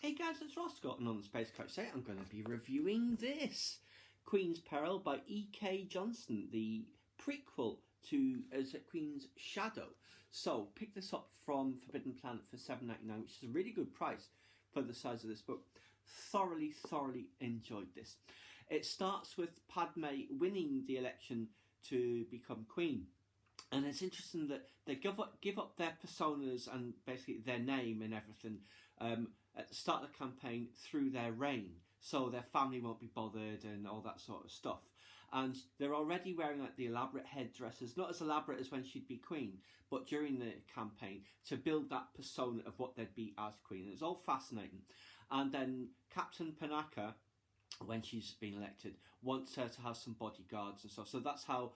Hey guys, it's Ross Scott, and on the Space Coach today I'm going to be reviewing this Queen's Peril by E.K. Johnston, the prequel to Queen's Shadow. So pick this up from Forbidden Planet for $7.99, which is a really good price for the size of this book. Thoroughly enjoyed this. It starts with Padme winning the election to become Queen. And it's interesting that they give up their personas and basically their name and everything at the start of the campaign through their reign, so their family won't be bothered and all that sort of stuff. And they're already wearing like the elaborate headdresses, not as elaborate as when she'd be Queen, but during the campaign to build that persona of what they'd be as Queen. And it's all fascinating. And then Captain Panaka, when she's been elected, wants her to have some bodyguards and stuff. So that's how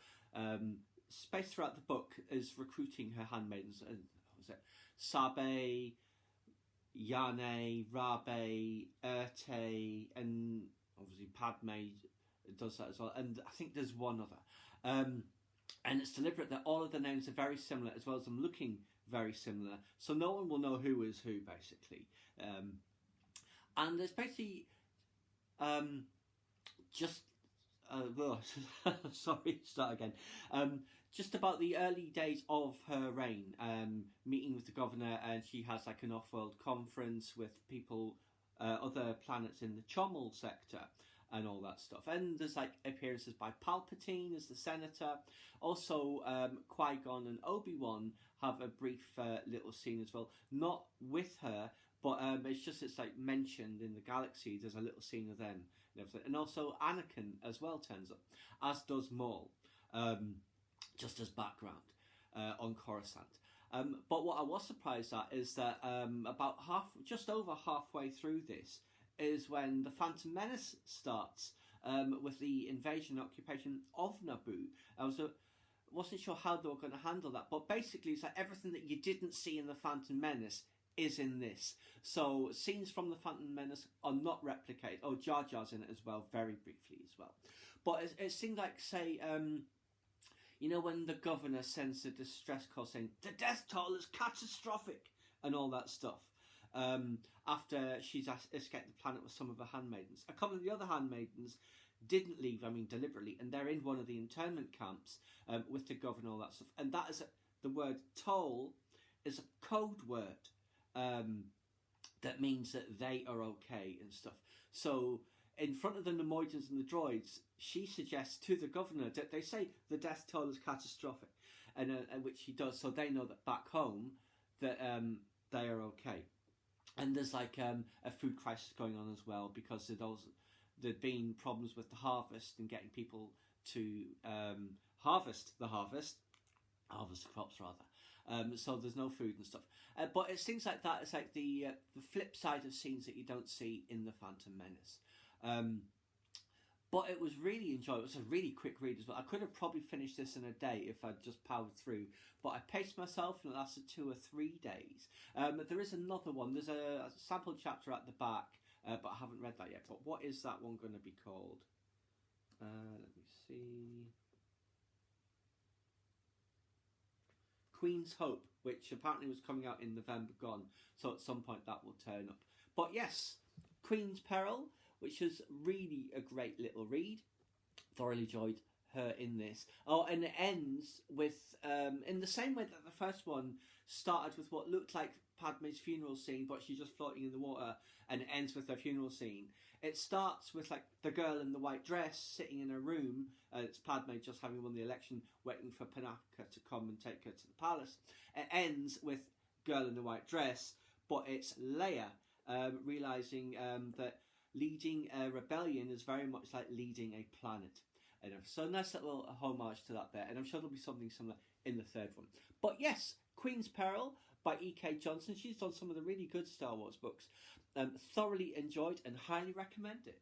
space throughout the book is recruiting her handmaidens. What was it? Sabe, Yane, Rabe, Urte, and obviously Padme does that as well. And I think there's one other. And it's deliberate that all of the names are very similar, as well as them looking very similar. So no one will know who is who, basically. And there's basically sorry, start again. Just about the early days of her reign, meeting with the governor, and she has like an off-world conference with people, other planets in the Chomel sector, and all that stuff. And there's like appearances by Palpatine as the senator. Also, Qui-Gon and Obi-Wan have a brief little scene as well, not with her, but it's like mentioned in the galaxy. There's a little scene of them and everything. And also Anakin as well turns up, as does Maul, just as background on Coruscant. But what I was surprised at is that just over halfway through this is when the Phantom Menace starts, with the invasion and occupation of Naboo. Wasn't sure how they were going to handle that, but basically it's like everything that you didn't see in the Phantom Menace is in this. So scenes from the Phantom Menace are not replicated. Oh, Jar Jar's in it as well, very briefly as well. But it seemed like, say, you know, when the governor sends a distress call saying the death toll is catastrophic and all that stuff, after she's escaped the planet with some of her handmaidens. A couple of the other handmaidens didn't leave, deliberately, and they're in one of the internment camps with the governor and all that stuff. And that is the word toll is a code word that means that they are okay and stuff. So in front of the Nemoidans and the droids, she suggests to the governor that they say the death toll is catastrophic, and which he does, so they know that back home that they are okay. And there's like a food crisis going on as well, because there'd been problems with the harvest and getting people to harvest crops rather. So there's no food and stuff. But it's things like that. It's like the flip side of scenes that you don't see in the Phantom Menace. But it was really enjoyable. It was a really quick read as well. I could have probably finished this in a day if I'd just powered through, but I paced myself and it lasted 2 or 3 days. There is another one. There's a sample chapter at the back, but I haven't read that yet. But what is that one going to be called? Let me see. Queen's Hope, which apparently was coming out in November gone, so at some point that will turn up. But yes, Queen's Peril, which is really a great little read. Thoroughly enjoyed her in this. Oh, and it ends with, in the same way that the first one started with what looked like Padme's funeral scene, but she's just floating in the water, and it ends with her funeral scene. It starts with like the girl in the white dress sitting in her room. It's Padme just having won the election, waiting for Panaka to come and take her to the palace. It ends with girl in the white dress, but it's Leia realising that leading a rebellion is very much like leading a planet. So a nice little homage to that there, and I'm sure there'll be something similar in the third one. But yes, Queen's Peril by E.K. Johnston. She's done some of the really good Star Wars books. Thoroughly enjoyed and highly recommended.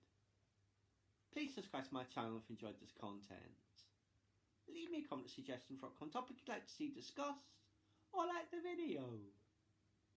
Please subscribe to my channel if you enjoyed this content. Leave me a comment suggestion for a topic you'd like to see discussed, or like the video.